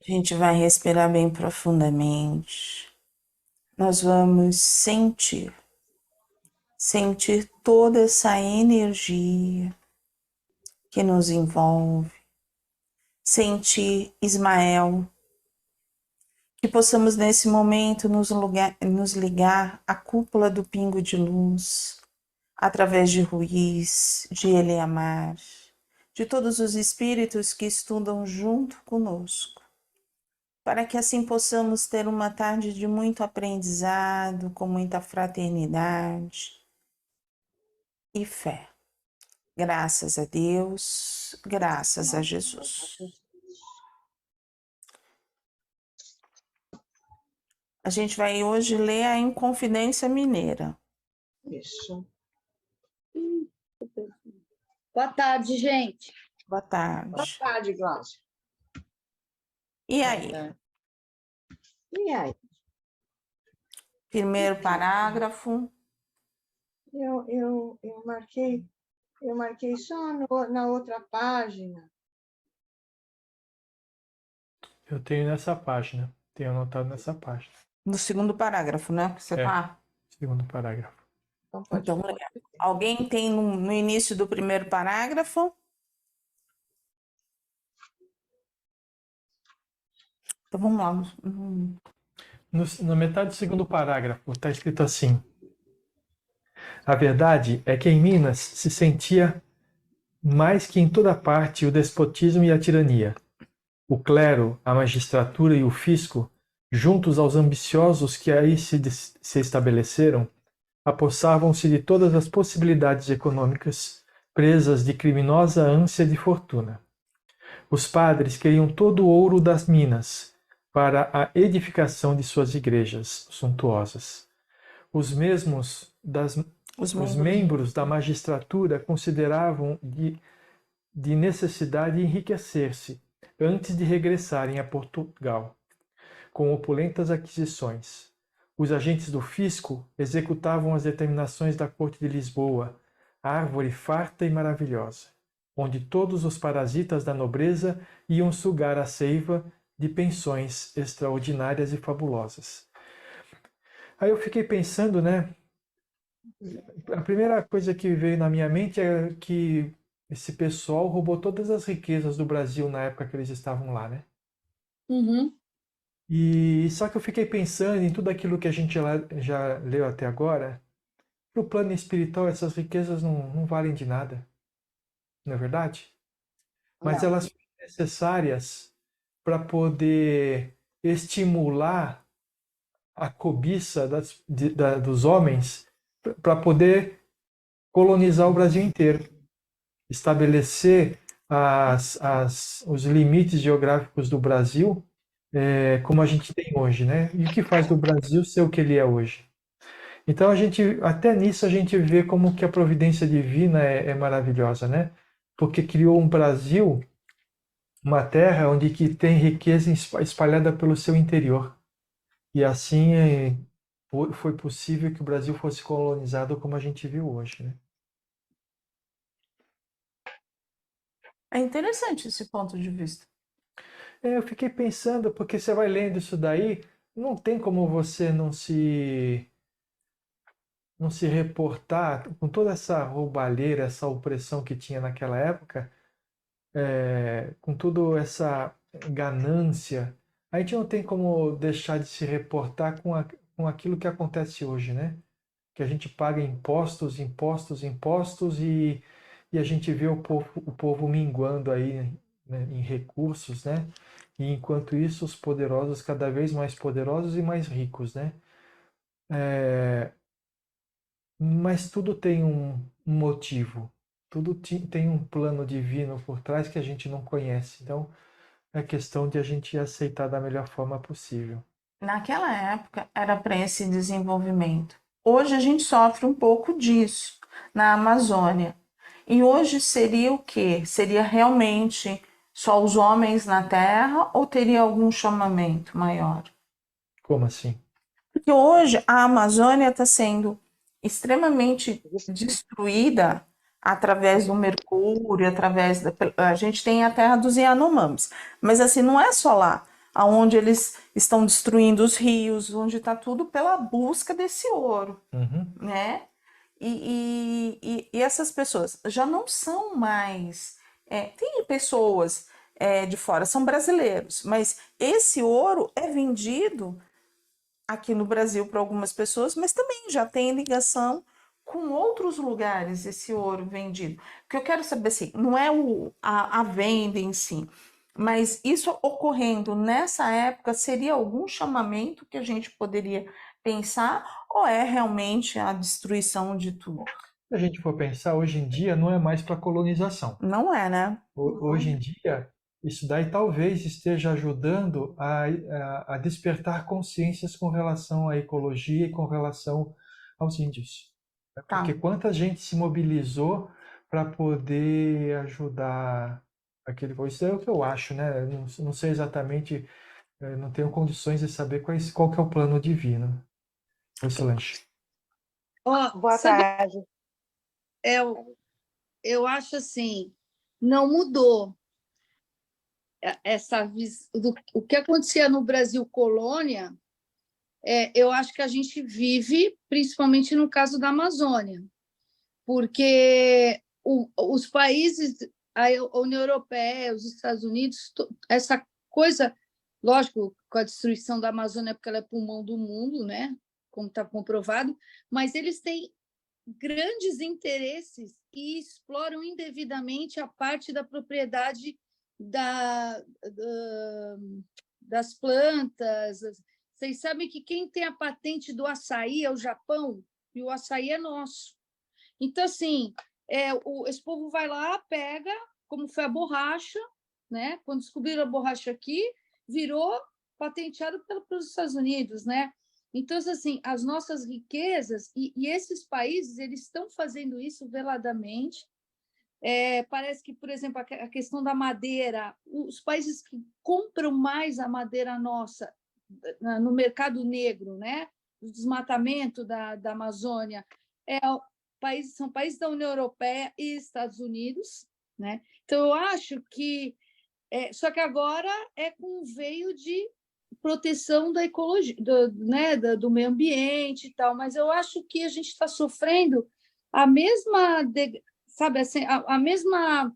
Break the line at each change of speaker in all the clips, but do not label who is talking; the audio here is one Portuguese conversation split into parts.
A gente vai respirar bem profundamente. Nós vamos sentir toda essa energia que nos envolve. Sentir, Ismael, que possamos nesse momento nos ligar à cúpula do pingo de luz, através de Ruiz, de Eleamar, de todos os espíritos que estudam junto conosco, para que assim possamos ter uma tarde de muito aprendizado, com muita fraternidade e fé. Graças a Deus, graças a Jesus. A gente vai hoje ler a Inconfidência Mineira.
Isso. Boa tarde, gente.
Boa tarde.
Boa tarde, Glaucia.
E aí?
E aí?
Primeiro parágrafo.
Eu marquei só na outra página.
Eu tenho nessa página. Tenho anotado nessa página.
No segundo parágrafo, né? Que você tá?
Segundo parágrafo.
Então, alguém tem no início do primeiro parágrafo? Então vamos lá.
Na metade do segundo parágrafo está escrito assim: a verdade é que em Minas se sentia mais que em toda parte o despotismo e a tirania. O clero, a magistratura e o fisco, juntos aos ambiciosos que aí se estabeleceram, apossavam-se de todas as possibilidades econômicas, presas de criminosa ânsia de fortuna. Os padres queriam todo o ouro das minas para a edificação de suas igrejas suntuosas. Os membros da magistratura consideravam de necessidade enriquecer-se antes de regressarem a Portugal, com opulentas aquisições. Os agentes do fisco executavam as determinações da Corte de Lisboa, árvore farta e maravilhosa, onde todos os parasitas da nobreza iam sugar a seiva de pensões extraordinárias e fabulosas. Aí eu fiquei pensando, né? A primeira coisa que veio na minha mente é que esse pessoal roubou todas as riquezas do Brasil na época que eles estavam lá, né?
Uhum.
E só que eu fiquei pensando em tudo aquilo que a gente já leu até agora. Para o plano espiritual, essas riquezas não valem de nada, não é verdade? Mas
Não.
elas são necessárias para poder estimular a cobiça dos homens para poder colonizar o Brasil inteiro, estabelecer os limites geográficos do Brasil como a gente tem hoje, né? E o que faz do Brasil ser o que ele é hoje? Então até nisso a gente vê como que a providência divina é maravilhosa, né? Porque criou um Brasil, uma terra onde que tem riqueza espalhada pelo seu interior. E assim foi possível que o Brasil fosse colonizado como a gente viu hoje, né?
É interessante esse ponto de vista.
Eu fiquei pensando, porque você vai lendo isso daí, não tem como você não se reportar com toda essa roubalheira, essa opressão que tinha naquela época, com toda essa ganância, a gente não tem como deixar de se reportar com aquilo que acontece hoje, né? Que a gente paga impostos, impostos, impostos e a gente vê o povo minguando aí, né, em recursos, né? E enquanto isso, os poderosos cada vez mais poderosos e mais ricos, né? Mas tudo tem um motivo, tudo tem um plano divino por trás que a gente não conhece. Então, é questão de a gente aceitar da melhor forma possível.
Naquela época era para esse desenvolvimento. Hoje a gente sofre um pouco disso na Amazônia. E hoje seria o quê? Seria realmente só os homens na Terra ou teria algum chamamento maior?
Como assim?
Porque hoje a Amazônia está sendo extremamente destruída através do mercúrio, através da. A gente tem a terra dos Yanomamis, mas assim, não é só lá. aonde eles estão destruindo os rios, onde está tudo pela busca desse ouro, né? E essas pessoas já não são mais. Tem pessoas de fora, são brasileiros, mas esse ouro é vendido aqui no Brasil para algumas pessoas, mas também já tem ligação com outros lugares esse ouro vendido. O que eu quero saber assim, não é a venda em si, mas isso ocorrendo nessa época seria algum chamamento que a gente poderia pensar ou é realmente a destruição de tudo?
Se a gente for pensar, hoje em dia não é mais para colonização.
Não é, né?
Hoje em dia, isso daí talvez esteja ajudando a despertar consciências com relação à ecologia e com relação aos índios. Porque
Tá.
quanta gente se mobilizou para poder ajudar aquele povo. Isso é o que eu acho, né? Eu não sei exatamente, não tenho condições de saber qual que é o plano divino. Excelente.
Ó,
Boa
sabe,
tarde.
eu acho assim, não mudou o que acontecia no Brasil colônia. Eu acho que a gente vive, principalmente no caso da Amazônia, porque os países, a União Europeia, os Estados Unidos, essa coisa, lógico, com a destruição da Amazônia, porque ela é pulmão do mundo, né? Como está comprovado, mas eles têm grandes interesses e exploram indevidamente a parte da propriedade das plantas. Vocês sabem que quem tem a patente do açaí é o Japão, e o açaí é nosso. Então, assim, esse povo vai lá, pega, como foi a borracha, né? Quando descobriram a borracha aqui, virou patenteado pelos Estados Unidos, né? Então, assim, as nossas riquezas, e esses países, eles estão fazendo isso veladamente. Parece que, por exemplo, a questão da madeira, os países que compram mais a madeira nossa no mercado negro, né? O desmatamento da Amazônia, são países da União Europeia e Estados Unidos, né? Então, eu acho que... só que agora é com veio de proteção da ecologia, do meio ambiente e tal, mas eu acho que a gente está sofrendo a mesma, sabe, assim, a mesma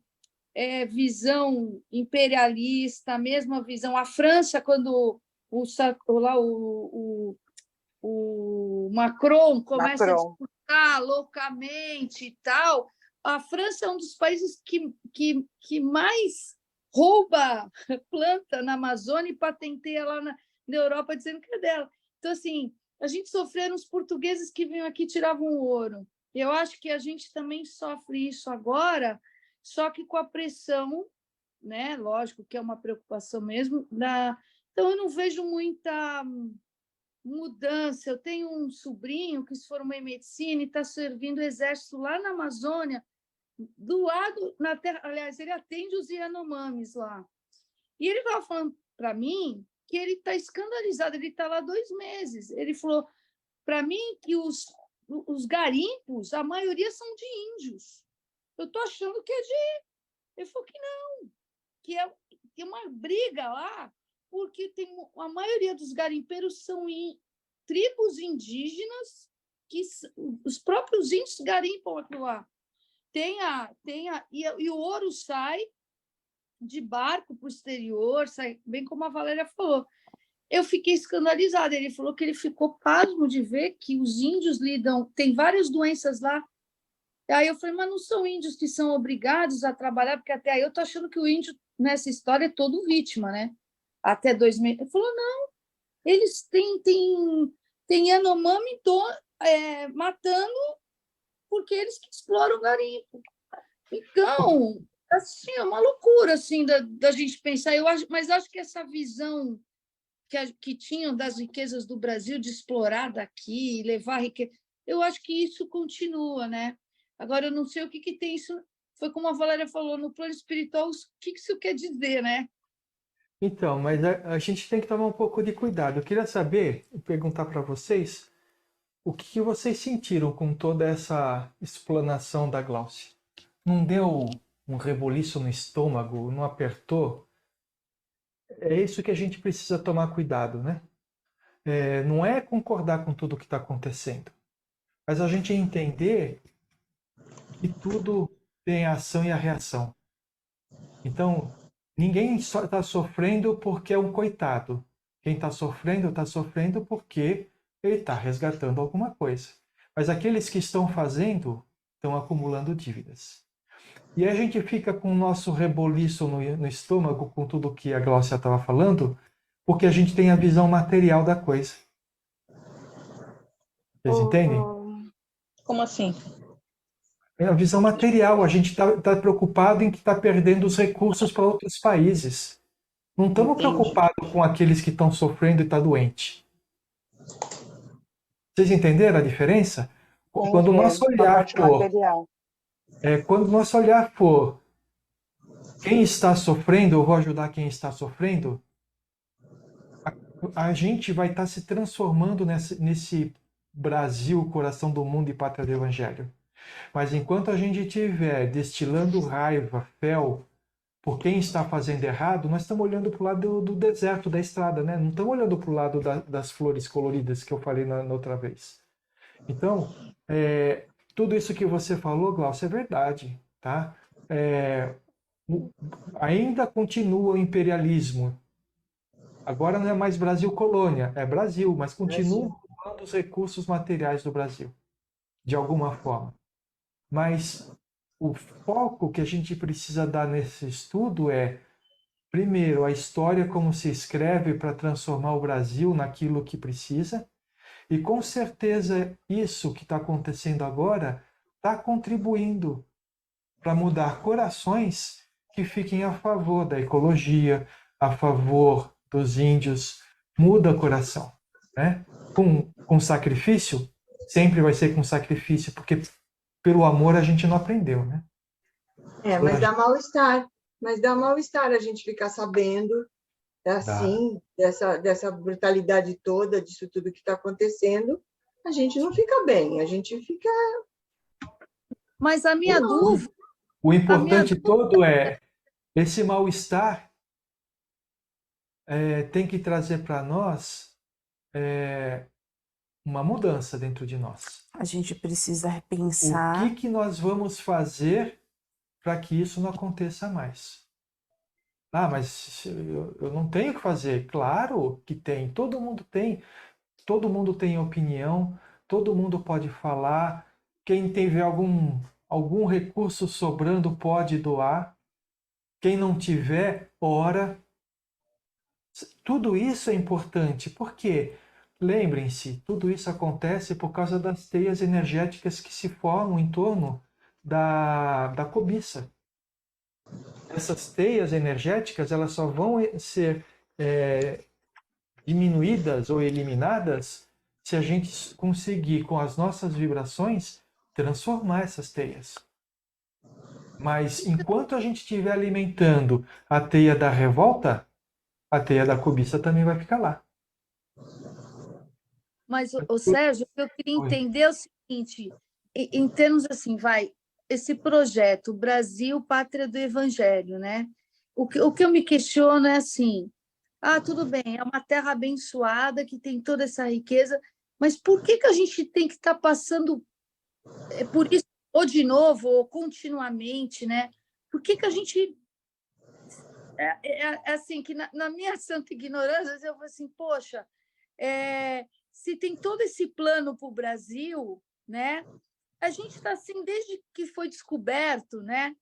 visão imperialista, a mesma visão. A França, quando o Macron começa a disputar loucamente e tal, a França é um dos países que mais rouba planta na Amazônia e patenteia lá na Europa dizendo que é dela. Então, assim, a gente sofreu os portugueses que vinham aqui e tiravam o ouro. Eu acho que a gente também sofre isso agora, só que com a pressão, né? Lógico que é uma preocupação mesmo. Então, eu não vejo muita mudança. Eu tenho um sobrinho que se formou em medicina e está servindo o exército lá na Amazônia, do lado, na terra, aliás, ele atende os Yanomamis lá. E ele estava falando para mim que ele está escandalizado, ele está lá 2 meses. Ele falou para mim que os garimpos, a maioria são de índios. Eu estou achando que é de... Ele falou que não, que é uma briga lá, porque a maioria dos garimpeiros são tribos indígenas, que os próprios índios garimpam aquilo lá. E o ouro sai de barco para o exterior, sai, bem como a Valéria falou. Eu fiquei escandalizada. Ele falou que ele ficou pasmo de ver que os índios tem várias doenças lá. Aí eu falei, mas não são índios que são obrigados a trabalhar, porque até aí eu estou achando que o índio, nessa história, é todo vítima, né? Até 2000. Ele falou, não, eles têm Yanomami matando porque eles que exploram o garimpo. Então, assim, é uma loucura assim, da gente pensar. Mas acho que essa visão que tinham das riquezas do Brasil, de explorar daqui, levar riqueza, eu acho que isso continua, né? Agora, eu não sei o que tem isso. Foi como a Valéria falou, no plano espiritual, o que isso quer dizer, né?
Então, mas a gente tem que tomar um pouco de cuidado. Eu queria saber, perguntar para vocês, o que vocês sentiram com toda essa explanação da Glaucia? Não deu um reboliço no estômago? Não apertou? é isso que a gente precisa tomar cuidado, né? Não é concordar com tudo que está acontecendo, mas a gente entender que tudo tem a ação e a reação. Então, ninguém está sofrendo porque é um coitado. Quem está sofrendo porque ele está resgatando alguma coisa. Mas aqueles que estão fazendo estão acumulando dívidas. E a gente fica com o nosso reboliço no estômago, com tudo que a Gláucia estava falando, porque a gente tem a visão material da coisa. Vocês entendem?
Como assim?
É a visão material. A gente está preocupado em que está perdendo os recursos para outros países. Não estamos preocupados com aqueles que estão sofrendo e estão doentes. Vocês entenderam a diferença? Quando o nosso olhar for, quando o nosso olhar for quem está sofrendo, eu vou ajudar quem está sofrendo, a gente vai estar se transformando nesse Brasil, coração do mundo e pátria do Evangelho. Mas enquanto a gente estiver destilando raiva, fel, por quem está fazendo errado, nós estamos olhando para o lado do deserto, da estrada, né? Não estamos olhando para o lado das flores coloridas que eu falei na outra vez. Então, tudo isso que você falou, Glaucio, é verdade, tá? Ainda continua o imperialismo. Agora não é mais Brasil colônia, é Brasil, mas continua ocupando os recursos materiais do Brasil, de alguma forma. Mas o foco que a gente precisa dar nesse estudo é, primeiro, a história como se escreve para transformar o Brasil naquilo que precisa, e com certeza isso que está acontecendo agora está contribuindo para mudar corações que fiquem a favor da ecologia, a favor dos índios. Muda coração, né? Com sacrifício, sempre vai ser com sacrifício, porque pelo amor a gente não aprendeu, né?
Mas dá mal-estar. Mas dá mal-estar a gente ficar sabendo assim, dessa brutalidade toda, disso tudo que está acontecendo. A gente não fica bem, a gente fica...
Mas a minha dúvida...
O importante todo é esse mal-estar tem que trazer para nós uma mudança dentro de nós.
A gente precisa repensar.
O que nós vamos fazer para que isso não aconteça mais? Ah, mas eu não tenho o que fazer. Claro que tem. Todo mundo tem opinião, todo mundo pode falar. Quem tiver algum recurso sobrando pode doar. Quem não tiver, ora. Tudo isso é importante, porque, lembrem-se, tudo isso acontece por causa das teias energéticas que se formam em torno da cobiça. Essas teias energéticas, elas só vão ser diminuídas ou eliminadas se a gente conseguir, com as nossas vibrações, transformar essas teias. Mas enquanto a gente estiver alimentando a teia da revolta, a teia da cobiça também vai ficar lá.
Mas, Sérgio, o que eu queria entender é o seguinte, em termos assim, esse projeto Brasil, Pátria do Evangelho, né? O que eu me questiono é assim, tudo bem, é uma terra abençoada que tem toda essa riqueza, mas por que a gente tem que estar passando por isso ou de novo, ou continuamente, né? Por que a gente... assim, que na minha santa ignorância, eu vou assim, poxa, se tem todo esse plano para o Brasil, né? A gente está assim desde que foi descoberto, né?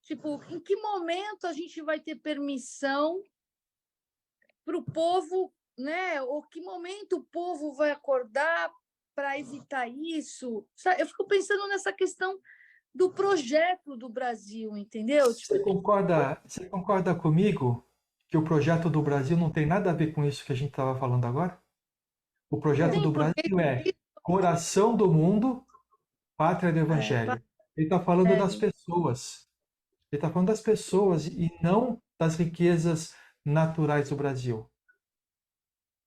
Tipo, em que momento a gente vai ter permissão para o povo, né? Ou que momento o povo vai acordar para evitar isso? Eu fico pensando nessa questão do projeto do Brasil, entendeu?
Você concorda comigo que o projeto do Brasil não tem nada a ver com isso que a gente estava falando agora? O projeto do Brasil é coração do mundo, pátria do Evangelho. Ele está falando das pessoas. Ele está falando das pessoas e não das riquezas naturais do Brasil.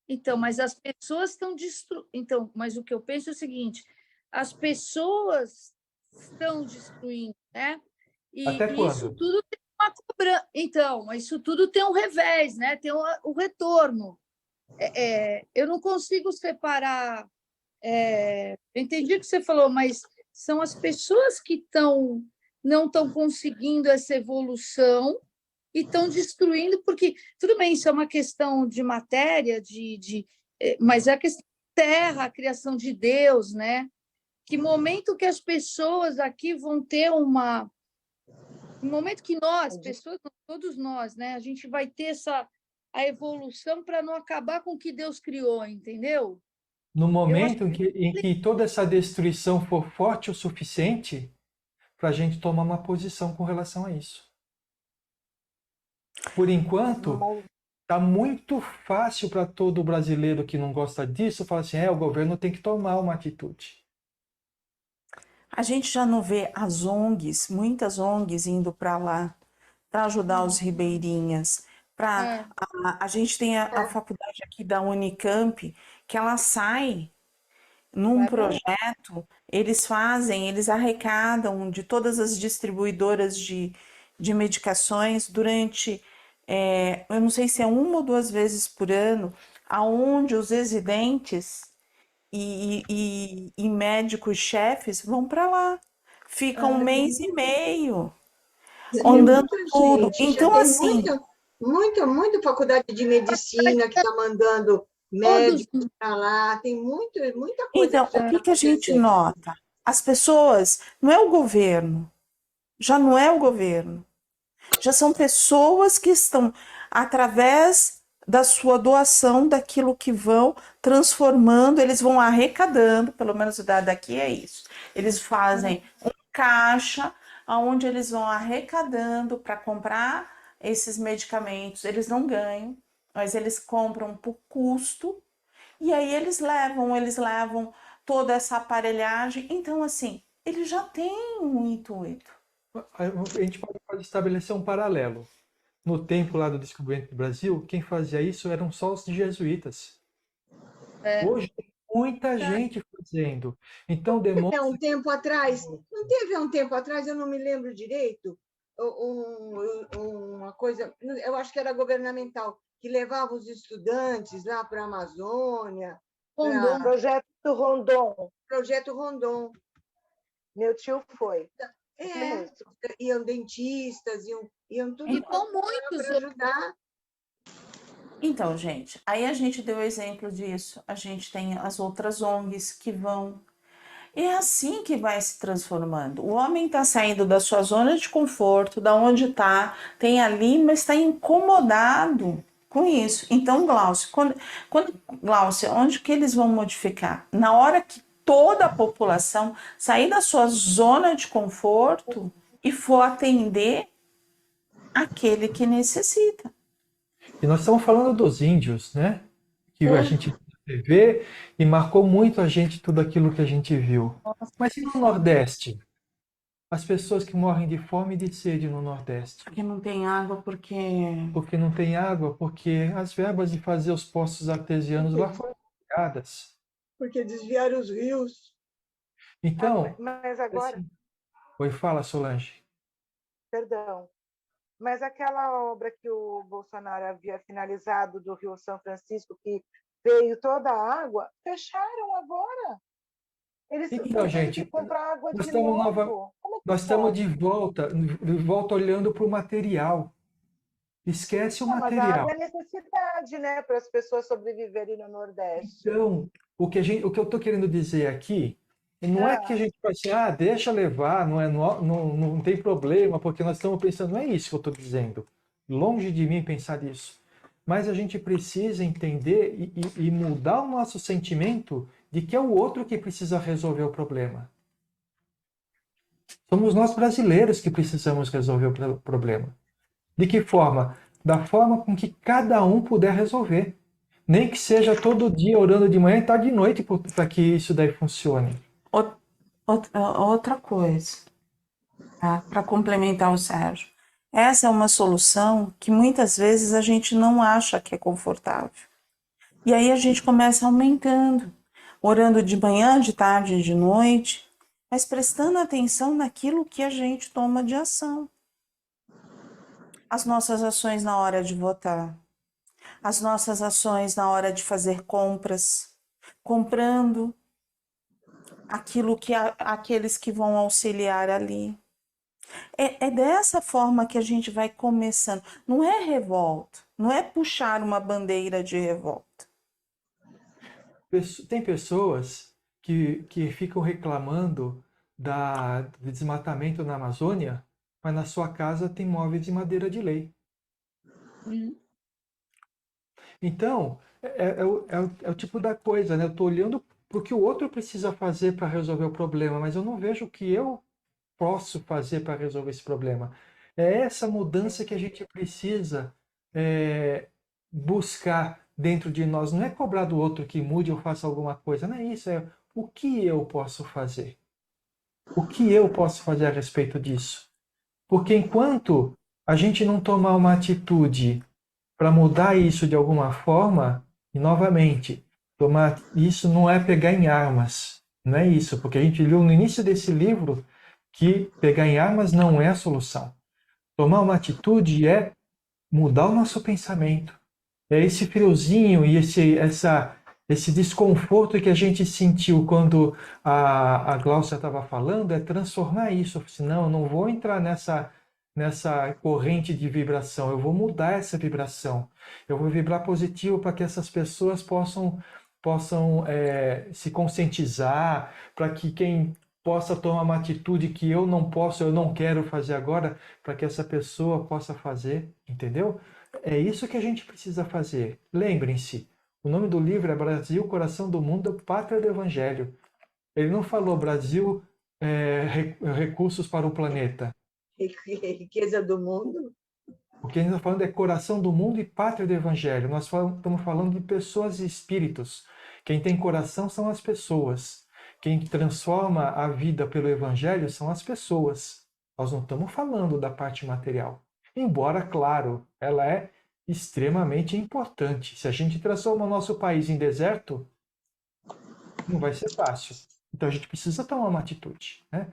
Então, mas as pessoas estão destruindo. Então, mas o que eu penso é o seguinte: as pessoas estão destruindo, né?
Até quando?
Isso tudo tem uma cobrança. Então, isso tudo tem um revés, né? Tem o retorno. Eu não consigo separar. Entendi o que você falou, mas são as pessoas que não estão conseguindo essa evolução e estão destruindo, porque, tudo bem, isso é uma questão de matéria, mas é a questão da terra, a criação de Deus, né? Que momento que as pessoas aqui vão ter uma... No momento que nós, pessoas, todos nós, né, a gente vai ter a evolução para não acabar com o que Deus criou, entendeu?
No momento em que toda essa destruição for forte o suficiente para a gente tomar uma posição com relação a isso. Por enquanto, está muito fácil para todo brasileiro que não gosta disso falar assim, o governo tem que tomar uma atitude.
A gente já não vê as ONGs, muitas ONGs indo para lá para ajudar os ribeirinhas. A gente tem a faculdade aqui da Unicamp, que ela sai num projeto, eles arrecadam de todas as distribuidoras de medicações durante, eu não sei se é 1 ou 2 vezes por ano, aonde os residentes e médicos chefes vão para lá, ficam 1 mês e meio, andando tudo. Então, assim,
muita faculdade de medicina que está mandando médicos para lá, tem muita coisa.
Então, o que a gente nota? As pessoas, não é o governo, já não é o governo, já são pessoas que estão, através da sua doação, daquilo que vão transformando, eles vão arrecadando, pelo menos o daqui é isso. Eles fazem um caixa onde eles vão arrecadando para comprar esses medicamentos. Eles não ganham, mas eles compram por custo, e aí eles levam toda essa aparelhagem. Então, assim, eles já têm um intuito.
A gente pode estabelecer um paralelo. No tempo lá do descobrimento do Brasil, quem fazia isso eram só os jesuítas. Hoje tem muita gente fazendo. Então demonstra...
Não teve um tempo atrás, eu não me lembro direito, uma coisa, eu acho que era governamental, que levava os estudantes lá para a Amazônia.
Projeto Rondon.
Projeto Rondon.
Meu tio foi.
Iam dentistas, iam tudo
para
ajudar.
Então, gente, aí a gente deu exemplo disso. A gente tem as outras ONGs que vão. É assim que vai se transformando. O homem está saindo da sua zona de conforto, da onde está, tem ali, mas está incomodado com isso. Então, Glaucio, Glaucio, onde que eles vão modificar? Na hora que toda a população sair da sua zona de conforto e for atender aquele que necessita.
E nós estamos falando dos índios, né? Que a gente vê e marcou muito a gente tudo aquilo que a gente viu. Mas e no Nordeste? As pessoas que morrem de fome e de sede no Nordeste.
Porque não tem água, porque
não tem água, porque as verbas de fazer os poços artesianos lá foram desviadas.
Porque desviaram os rios.
Então...
Mas agora...
Assim... Oi, fala, Solange.
Perdão. Mas aquela obra que o Bolsonaro havia finalizado do Rio São Francisco, que veio toda a água, fecharam agora. Eles
então, gente,
que comprar água
nós
de
estamos
novo.
Nós estamos de volta olhando para o material. Esquece o material.
Mas a água é necessidade, né, para as pessoas sobreviverem no Nordeste.
Então, o que eu estou querendo dizer aqui não é que a gente vai assim, deixa levar, não tem problema, porque nós estamos pensando, não é isso que eu estou dizendo. Longe de mim pensar nisso. Mas a gente precisa entender e mudar o nosso sentimento de que é o outro que precisa resolver o problema. Somos nós brasileiros que precisamos resolver o problema. De que forma? Da forma com que cada um puder resolver. Nem que seja todo dia orando de manhã e tarde de noite para que isso daí funcione.
Outra coisa, tá? Para complementar o Sérgio. Essa é uma solução que muitas vezes a gente não acha que é confortável. E aí a gente começa aumentando, orando de manhã, de tarde e de noite, mas prestando atenção naquilo que a gente toma de ação. as nossas ações na hora de votar, as nossas ações na hora de fazer compras, comprando aquilo que aqueles que vão auxiliar ali. É dessa forma que a gente vai começando. Não é revolta, não é puxar uma bandeira de revolta.
Tem pessoas que ficam reclamando do desmatamento na Amazônia, mas na sua casa tem móveis de madeira de lei. Então, é o tipo da coisa, né? Eu estou olhando para o que o outro precisa fazer para resolver o problema, mas eu não vejo o que eu posso fazer para resolver esse problema. É essa mudança que a gente precisa buscar dentro de nós. Não é cobrar do outro que mude ou faça alguma coisa, não é isso. É o que eu posso fazer. O que eu posso fazer a respeito disso? Porque enquanto a gente não tomar uma atitude para mudar isso de alguma forma, e novamente, tomar isso não é pegar em armas, não é isso, porque a gente viu no início desse livro que pegar em armas não é a solução. Tomar uma atitude é mudar o nosso pensamento. É esse friozinho e esse desconforto que a gente sentiu quando a Gláucia estava falando, é transformar isso. Senão, eu não vou entrar nessa corrente de vibração, eu vou mudar essa vibração. Eu vou vibrar positivo para que essas pessoas possam se conscientizar, para que quem possa tomar uma atitude que eu não posso, eu não quero fazer agora, para que essa pessoa possa fazer, entendeu? É isso que a gente precisa fazer. Lembrem-se, o nome do livro é Brasil, Coração do Mundo, Pátria do Evangelho. Ele não falou Brasil, recursos para o planeta.
Riqueza do mundo.
O que a gente está falando é coração do mundo e pátria do Evangelho. Nós estamos falando de pessoas e espíritos. Quem tem coração são as pessoas. Quem transforma a vida pelo Evangelho são as pessoas. Nós não estamos falando da parte material. Embora, claro, ela é extremamente importante. Se a gente transforma o nosso país em deserto, não vai ser fácil. Então a gente precisa tomar uma atitude, né?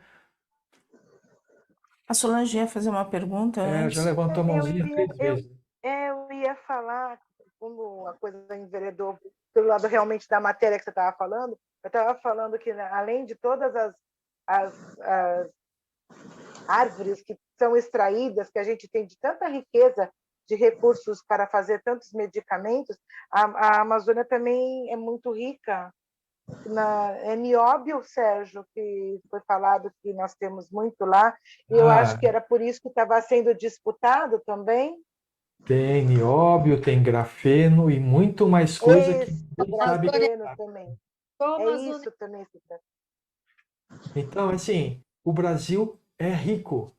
A Solange ia fazer uma pergunta antes.
Já levantou a mãozinha 3 vezes.
Eu ia falar, como a coisa enveredou pelo lado realmente da matéria que você estava falando, eu estava falando que, além de todas as árvores que são extraídas, que a gente tem de tanta riqueza de recursos para fazer tantos medicamentos, a Amazônia também é muito rica. É nióbio, Sérgio, que foi falado que nós temos muito lá, e eu acho que era por isso que estava sendo disputado também.
Tem nióbio, tem grafeno e muito mais coisa que ninguém sabe.
Grafeno também. É isso também.
Então, assim, o Brasil é rico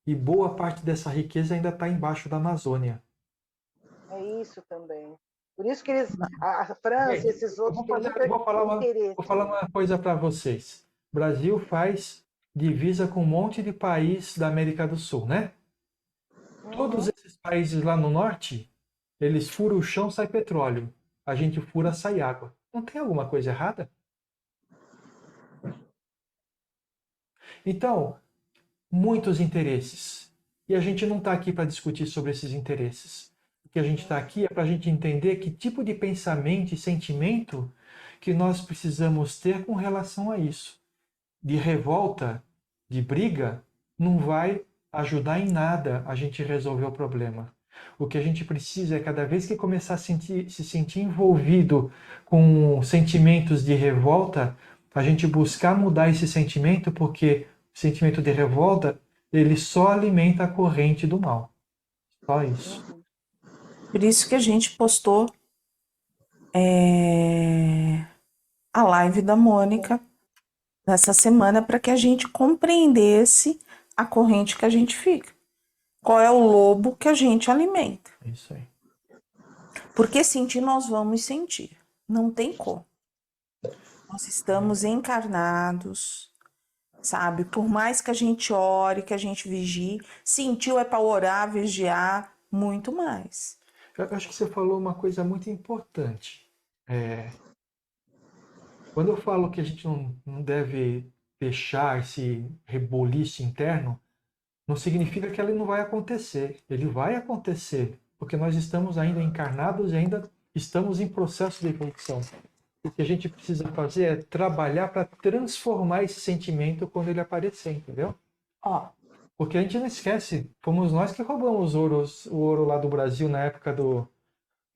e boa parte dessa riqueza ainda está embaixo da Amazônia.
É isso também. Por isso que a França e esses outros têm muito interesse.
Vou falar uma coisa para vocês. O Brasil faz divisa com um monte de país da América do Sul, né? Todos esses países lá no norte, eles furam o chão, sai petróleo. A gente fura, sai água. Não tem alguma coisa errada? Então, muitos interesses. E a gente não está aqui para discutir sobre esses interesses. O que a gente está aqui é para a gente entender que tipo de pensamento e sentimento que nós precisamos ter com relação a isso. De revolta, de briga, não vai ajudar em nada a gente resolver o problema. O que a gente precisa é, cada vez que começar a se sentir envolvido com sentimentos de revolta, a gente buscar mudar esse sentimento, porque o sentimento de revolta, ele só alimenta a corrente do mal. Só isso.
Por isso que a gente postou a live da Mônica nessa semana, para que a gente compreendesse a corrente que a gente fica. Qual é o lobo que a gente alimenta.
É isso aí.
Porque sentir nós vamos sentir. Não tem como. Nós estamos encarnados, sabe? Por mais que a gente ore, que a gente vigie, sentiu é para orar, vigiar, muito mais.
Eu acho que você falou uma coisa muito importante. Quando eu falo que a gente não deve deixar esse reboliço interno, não significa que ele não vai acontecer. Ele vai acontecer, porque nós estamos ainda encarnados e ainda estamos em processo de evolução. O que a gente precisa fazer é trabalhar para transformar esse sentimento quando ele aparecer, entendeu?
Ó,
Porque a gente não esquece, fomos nós que roubamos o ouro lá do Brasil na época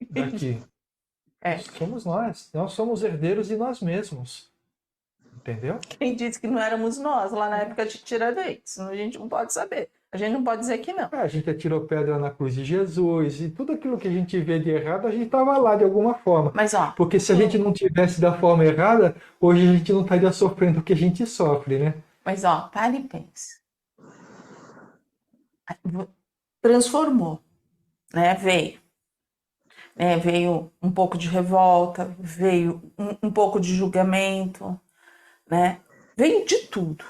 daqui.
é,
Somos nós somos herdeiros de nós mesmos, entendeu?
quem disse que não éramos nós lá na época de Tiradentes? A gente não pode saber. A gente não pode dizer que não.
A gente atirou pedra na cruz de Jesus e tudo aquilo que a gente vê de errado, a gente estava lá de alguma forma.
Mas, ó,
Porque se a gente não tivesse da forma errada, hoje a gente não estaria sofrendo o que a gente sofre, né?
mas, ó, pare e pense. Transformou, né? Veio. Veio um pouco de revolta, veio um pouco de julgamento, né? Veio de tudo.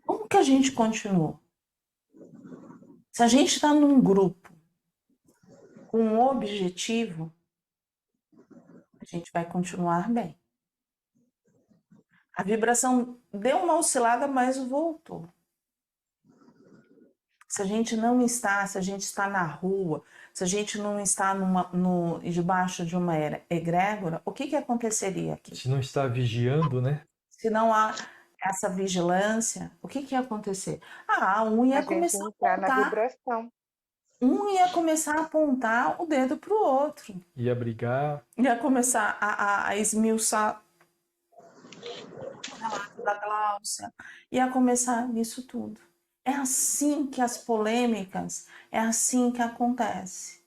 Como que a gente continuou? Se a gente está num grupo com um objetivo, a gente vai continuar bem. A vibração deu uma oscilada, mas voltou. Se a gente não está, se a gente está na rua, se a gente não está debaixo de uma egrégora, o que aconteceria aqui?
Se não está vigiando, né?
Se não há essa vigilância, o que ia acontecer? Um ia começar a
entrar na
apontar,
vibração.
um ia começar a apontar o dedo para o outro,
Ia brigar.
ia começar a esmiuçar o relato da Gláucia, ia começar nisso tudo. É assim que as polêmicas, é assim que acontece.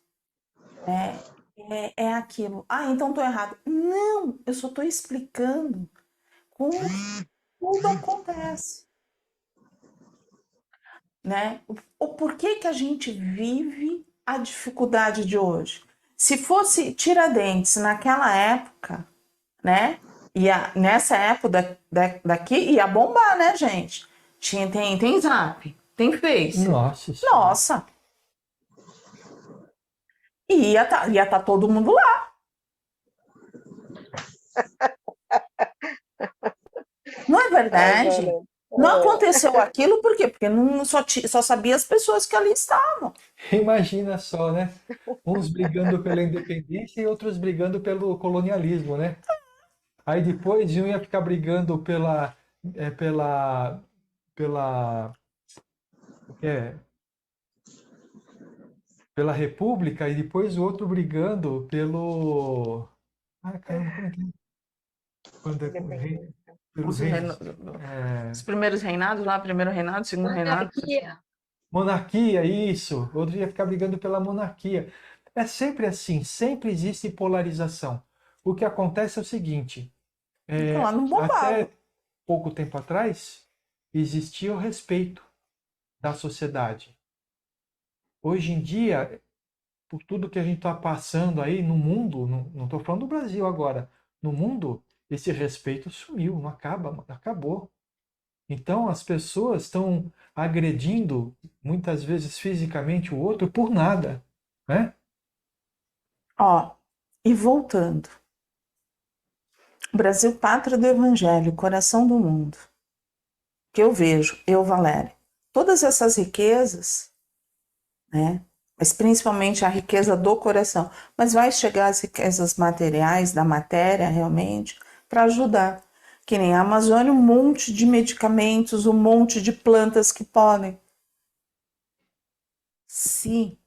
É aquilo. Então estou errado. Não, eu só estou explicando como tudo acontece. Né? O porquê que a gente vive a dificuldade de hoje? Se fosse Tiradentes naquela época, né? Nessa época daqui ia bombar, né, gente? Tem Zap, tem Face.
Nossa.
Nossa. E ia tá todo mundo lá. Não é verdade? Não aconteceu aquilo por quê? Porque não só sabia as pessoas que ali estavam.
Imagina só, né? Uns brigando pela independência e outros brigando pelo colonialismo, né? Aí depois um ia ficar brigando pela República e depois o outro brigando pelo... caramba, como é que é? Quando é pelos reinos.
Os primeiros reinados lá, primeiro reinado, segundo reinado.
Monarquia, isso. Outro ia ficar brigando pela monarquia. É sempre assim, sempre existe polarização. O que acontece é o seguinte,
Lá não bombava.
até pouco tempo atrás, existia o respeito da sociedade. Hoje em dia, por tudo que a gente está passando aí no mundo, não estou falando do Brasil agora, no mundo, esse respeito sumiu, não acabou. Então, as pessoas estão agredindo, muitas vezes fisicamente, o outro por nada, né?
E voltando. Brasil, pátria do Evangelho, coração do mundo. Que eu vejo, Valéria, todas essas riquezas, né? Mas principalmente a riqueza do coração. Mas vai chegar as riquezas materiais, da matéria, realmente, para ajudar. Que nem a Amazônia, um monte de medicamentos, um monte de plantas que podem. Se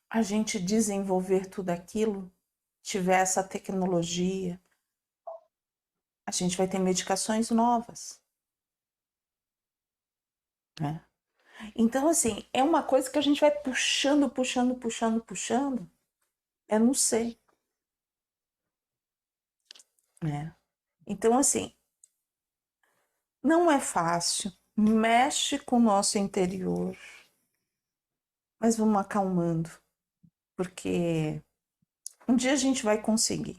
a gente desenvolver tudo aquilo, tiver essa tecnologia, a gente vai ter medicações novas. Né? Então, assim, é uma coisa que a gente vai puxando. Não sei. Né? Então, assim, não é fácil, mexe com o nosso interior, mas vamos acalmando, porque um dia a gente vai conseguir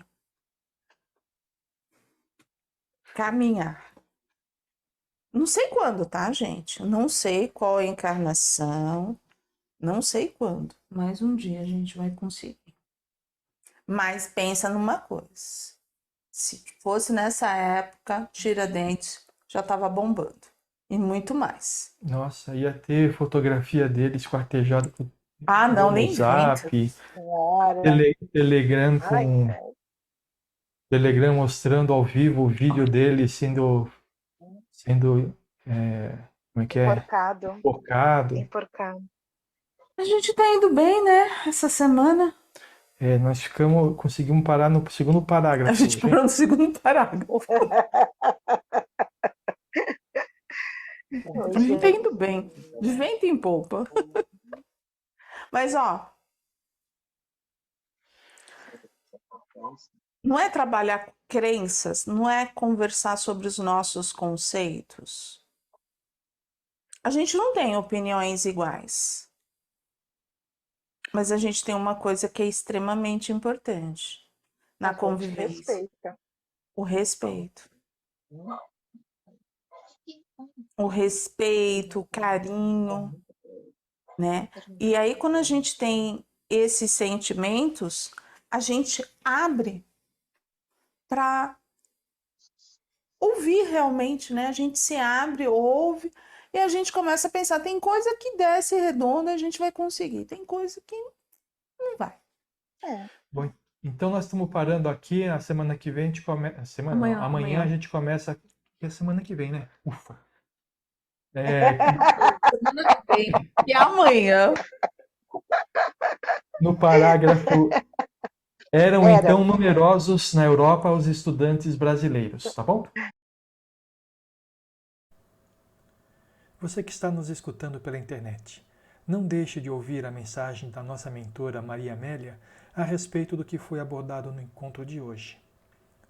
caminhar. Não sei quando, tá, gente? Não sei qual é a encarnação, não sei quando, mas um dia a gente vai conseguir. Mas pensa numa coisa. Se fosse nessa época, Tiradentes já estava bombando. e muito mais.
Nossa, ia ter fotografia dele esquartejado
Ah, não,
no
nem
Zap,
inventa.
Senhora.
Telegram
Ai,
com
credo.
Telegram mostrando ao vivo o vídeo dele sendo como é que é?
Enforcado.
Enforcado.
Enforcado.
A gente tá indo bem, né? Essa semana.
Nós conseguimos parar no segundo parágrafo.
A gente
hoje,
parou no segundo parágrafo. A gente tá indo bem. De vento em polpa. Mas, ó, não é trabalhar crenças, não é conversar sobre os nossos conceitos. A gente não tem opiniões iguais. Mas a gente tem uma coisa que é extremamente importante na convivência.
Respeita.
O respeito. O respeito, o carinho, né? E aí, quando a gente tem esses sentimentos, a gente abre para ouvir realmente, né? A gente se abre, ouve, e a gente começa a pensar, tem coisa que desce redonda, a gente vai conseguir, tem coisa que não vai.
Bom, então nós estamos parando aqui, na semana que vem a gente começa. Amanhã a gente começa. Que é semana que vem, né? Ufa!
Semana que vem. E amanhã.
No parágrafo. Eram então numerosos na Europa os estudantes brasileiros, tá bom? Você que está nos escutando pela internet, não deixe de ouvir a mensagem da nossa mentora Maria Amélia a respeito do que foi abordado no encontro de hoje.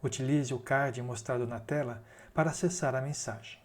Utilize o card mostrado na tela para acessar a mensagem.